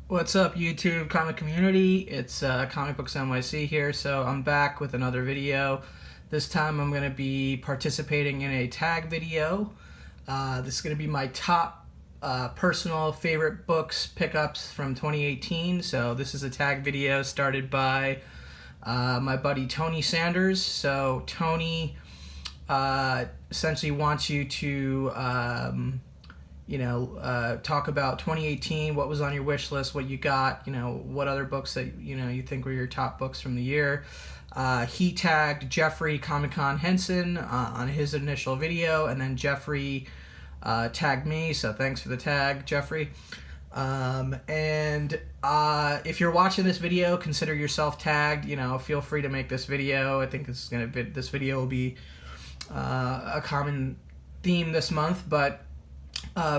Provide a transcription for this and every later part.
What's up, YouTube comic community? It's Comic Books NYC here, so I'm back with another video. This time I'm going to be participating in a tag video. This is going to be my top personal favorite books pickups from 2018. So this is a tag video started by my buddy Tony Sanders. So Tony essentially wants you to talk about 2018, what was on your wish list, what you got, what other books that, you think were your top books from the year. He tagged Jeffrey Comic-Con Henson on his initial video, and then Jeffrey tagged me, so thanks for the tag, Jeffrey. If you're watching this video, consider yourself tagged, feel free to make this video. I think this video will be a common theme this month, but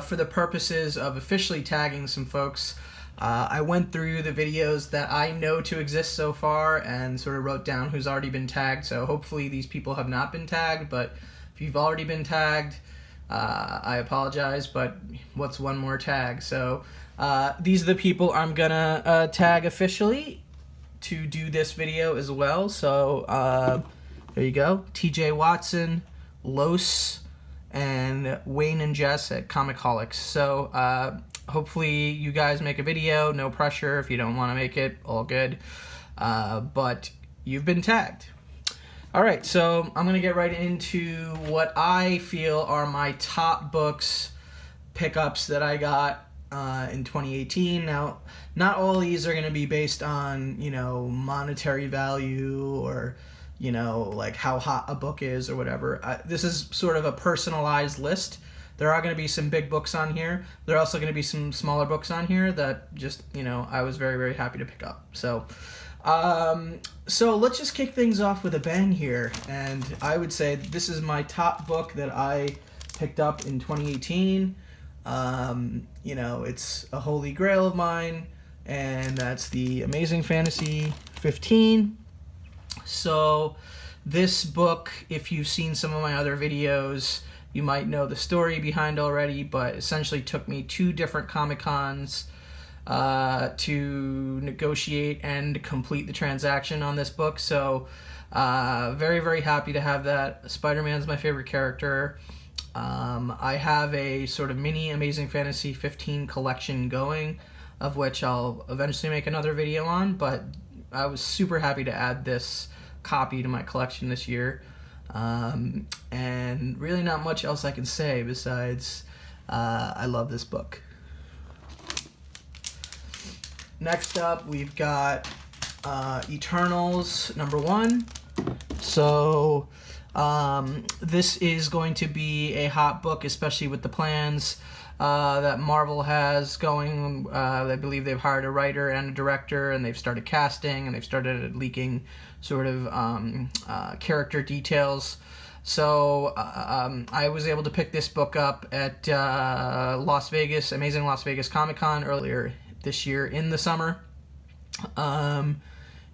for the purposes of officially tagging some folks, I went through the videos that I know to exist so far and sort of wrote down who's already been tagged. So hopefully these people have not been tagged, but if you've already been tagged, I apologize, but what's one more tag? So these are the people I'm gonna tag officially to do this video as well. So there you go. TJ Watson, Los, and Wayne and Jess at Comicholics. So hopefully you guys make a video, no pressure. If you don't want to make it, all good. But you've been tagged. All right, so I'm going to get right into what I feel are my top books pickups that I got in 2018. Now, not all these are going to be based on, monetary value or like how hot a book is or whatever. This is sort of a personalized list. There are going to be some big books on here. There are also going to be some smaller books on here that just, I was very, very happy to pick up. So let's just kick things off with a bang here. And I would say this is my top book that I picked up in 2018. It's a holy grail of mine, and that's the Amazing Fantasy 15. So this book, if you've seen some of my other videos, you might know the story behind already, but essentially took me 2 different Comic-Cons to negotiate and complete the transaction on this book. So very, very happy to have that. Spider-Man's my favorite character. I have a sort of mini Amazing Fantasy 15 collection going, of which I'll eventually make another video on, but I was super happy to add this copy to my collection this year, and really not much else I can say besides I love this book. Next up, we've got Eternals #1. So this is going to be a hot book, especially with the plans that Marvel has going. I believe they've hired a writer and a director, and they've started casting, and they've started leaking sort of character details. So I was able to pick this book up at Amazing Las Vegas Comic-Con earlier this year in the summer.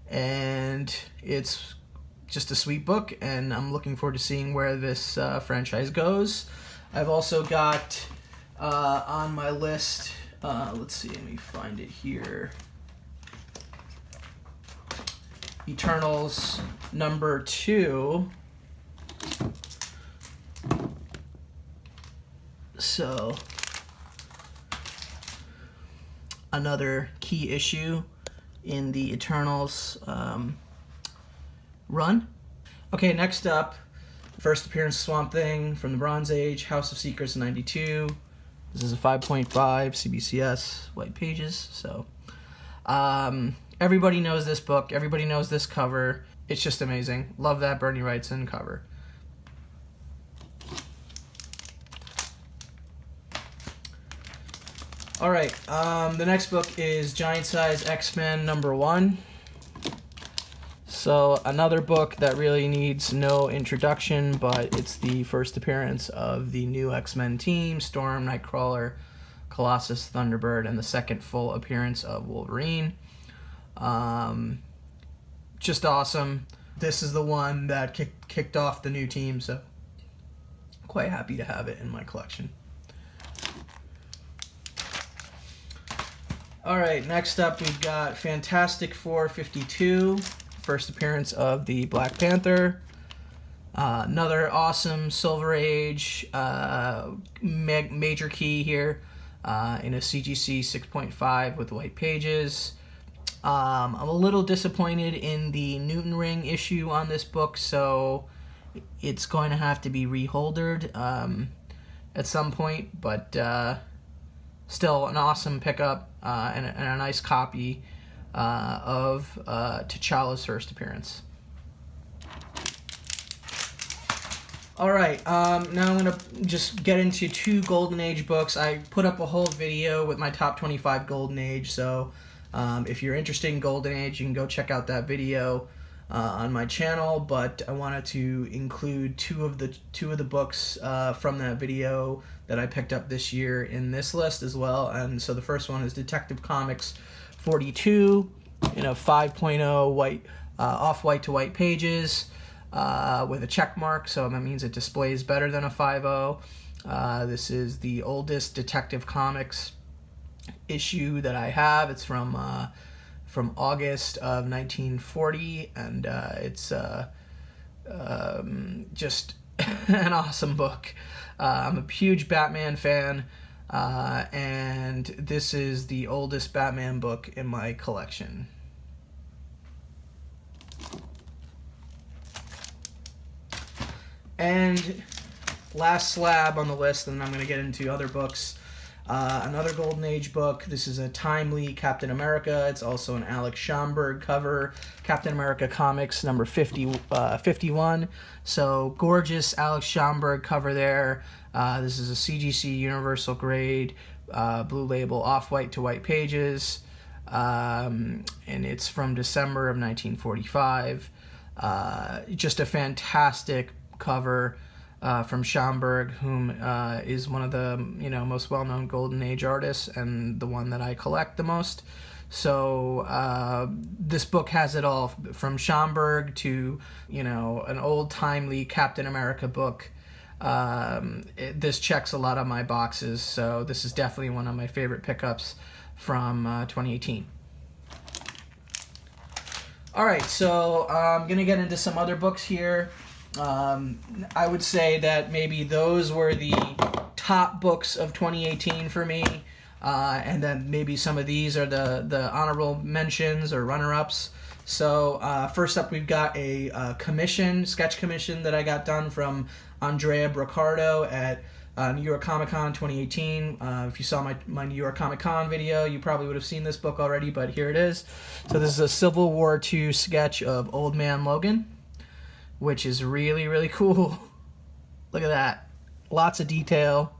And it's just a sweet book, and I'm looking forward to seeing where this franchise goes. I've also got on my list, let's see, let me find it here. Eternals #2. So, another key issue in the Eternals run. Okay, next up, first appearance of Swamp Thing from the Bronze Age, House of Secrets '92. This is a 5.5 CBCS white pages. So everybody knows this book. Everybody knows this cover. It's just amazing. Love that Bernie Wrightson cover. All right, the next book is Giant Size X-Men #1. So another book that really needs no introduction, but it's the first appearance of the new X-Men team, Storm, Nightcrawler, Colossus, Thunderbird, and the second full appearance of Wolverine. Just awesome. This is the one that kicked off the new team, so quite happy to have it in my collection. All right, next up we've got Fantastic Four 52, first appearance of the Black Panther. Another awesome Silver Age major key here in a CGC 6.5 with white pages. I'm a little disappointed in the Newton Ring issue on this book, so it's going to have to be reholdered at some point, but still an awesome pickup and a nice copy of T'Challa's first appearance. All right, now I'm going to just get into 2 Golden Age books. I put up a whole video with my top 25 Golden Age, so if you're interested in Golden Age, you can go check out that video on my channel, but I wanted to include two of the books from that video that I picked up this year in this list as well. And so the first one is Detective Comics 42, 5.0 white, off-white to white pages with a check mark, so that means it displays better than a 5.0. This is the oldest Detective Comics issue that I have. It's from August of 1940, and it's just an awesome book. I'm a huge Batman fan, and this is the oldest Batman book in my collection. And last slab on the list, and then I'm going to get into other books. Another Golden Age book. This is a timely Captain America. It's also an Alex Schomburg cover. Captain America Comics number 51. So gorgeous Alex Schomburg cover there. This is a CGC Universal Grade blue label, off-white to white pages. And it's from December of 1945. Just a fantastic cover. From Schomburg, whom is one of the most well-known Golden Age artists and the one that I collect the most. So this book has it all, from Schomburg to an old timely Captain America book. This checks a lot of my boxes, so this is definitely one of my favorite pickups from 2018. All right, so I'm gonna get into some other books here. I would say that maybe those were the top books of 2018 for me, and then maybe some of these are the honorable mentions or runner-ups. So first up, we've got a sketch commission that I got done from Andrea Broccardo at New York Comic Con 2018. If you saw my New York Comic Con video, you probably would have seen this book already, but here it is. So this is a Civil War II sketch of Old Man Logan, which is really, really cool. Look at that. Lots of detail.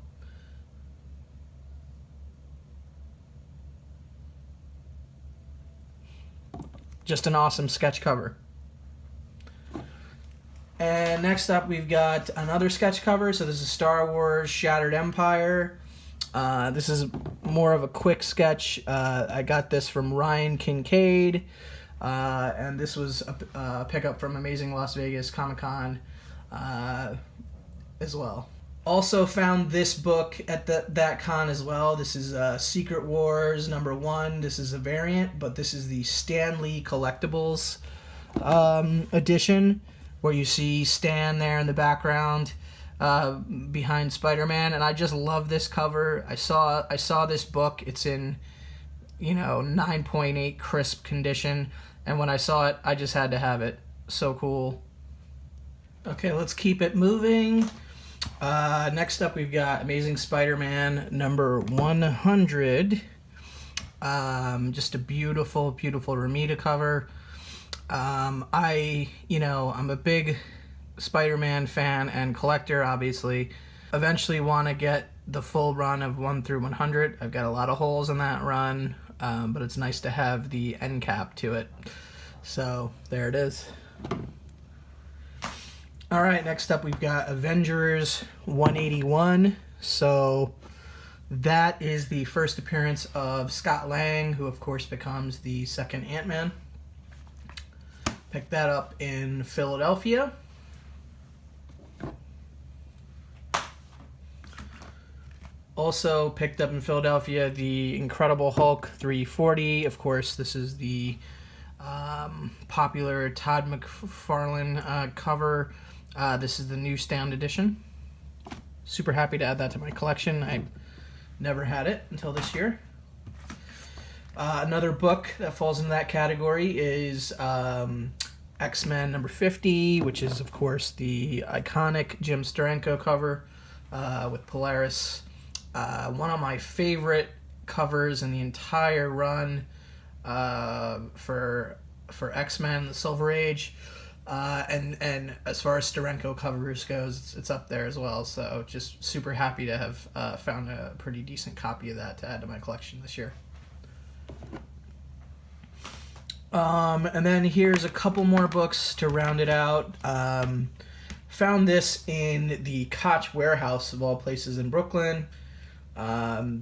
Just an awesome sketch cover. And next up, we've got another sketch cover. So this is Star Wars Shattered Empire. This is more of a quick sketch. I got this from Ryan Kincaid. And this was a pickup from Amazing Las Vegas Comic Con as well. Also found this book at that con as well. This is Secret Wars #1. This is a variant, but this is the Stan Lee Collectibles edition, where you see Stan there in the background behind Spider-Man, and I just love this cover. I saw this book. It's in 9.8 crisp condition, and when I saw it, I just had to have it. So cool. Okay, let's keep it moving. Next up, we've got Amazing Spider-Man #100. Just a beautiful, beautiful Ramita cover. I'm a big Spider-Man fan and collector, obviously. Eventually want to get the full run of 1 through 100. I've got a lot of holes in that run, but it's nice to have the end cap to it. So there it is. All right, next up we've got Avengers 181. So that is the first appearance of Scott Lang, who of course becomes the second Ant-Man. Picked that up in Philadelphia. Also picked up in Philadelphia the Incredible Hulk 340. Of course, this is the popular Todd McFarlane cover. This is the newsstand edition. Super happy to add that to my collection. I never had it until this year. Another book that falls into that category is X-Men number 50, which is, of course, the iconic Jim Steranko cover with Polaris. One of my favorite covers in the entire run for X-Men, the Silver Age. And as far as Steranko covers goes, it's up there as well. So just super happy to have found a pretty decent copy of that to add to my collection this year. And then here's a couple more books to round it out. Found this in the Koch warehouse of all places in Brooklyn.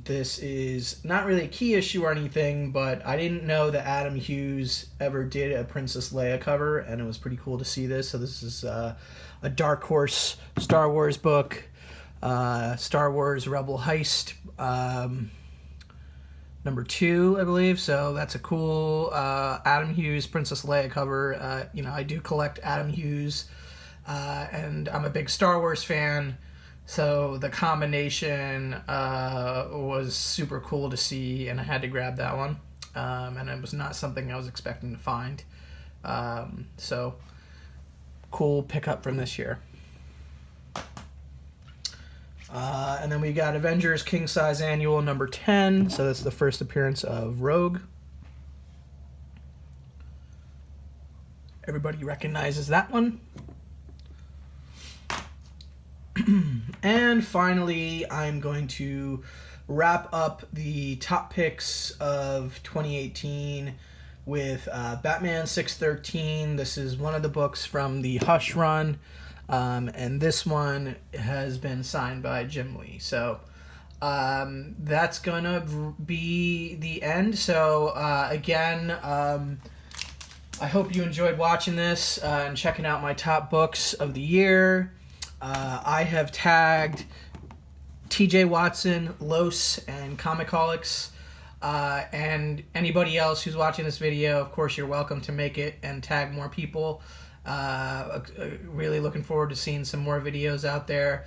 This is not really a key issue or anything, but I didn't know that Adam Hughes ever did a Princess Leia cover, and it was pretty cool to see this. So this is a Dark Horse Star Wars book, Star Wars Rebel Heist, number 2, I believe. So that's a cool Adam Hughes Princess Leia cover. I do collect Adam Hughes, and I'm a big Star Wars fan. So the combination was super cool to see, and I had to grab that one. And it was not something I was expecting to find. So cool pickup from this year. And then we got Avengers King Size Annual number 10. So that's the first appearance of Rogue. Everybody recognizes that one. And finally, I'm going to wrap up the top picks of 2018 with Batman 613. This is one of the books from the Hush run, and this one has been signed by Jim Lee. So that's going to be the end. So again, I hope you enjoyed watching this and checking out my top books of the year. I have tagged TJ Watson, Los, and Comicaholics, and anybody else who's watching this video. Of course, you're welcome to make it and tag more people. Really looking forward to seeing some more videos out there.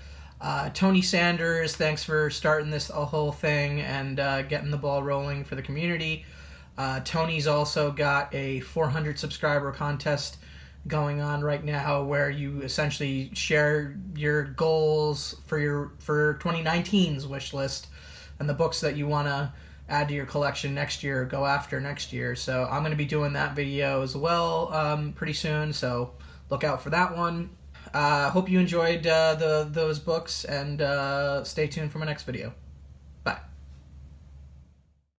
Tony Sanders, thanks for starting this whole thing and getting the ball rolling for the community. Tony's also got a 400 subscriber contest going on right now, where you essentially share your goals for 2019's wish list and the books that you want to add to your collection next year, go after next year. So I'm going to be doing that video as well pretty soon, so look out for that one. Hope you enjoyed those books, and stay tuned for my next video.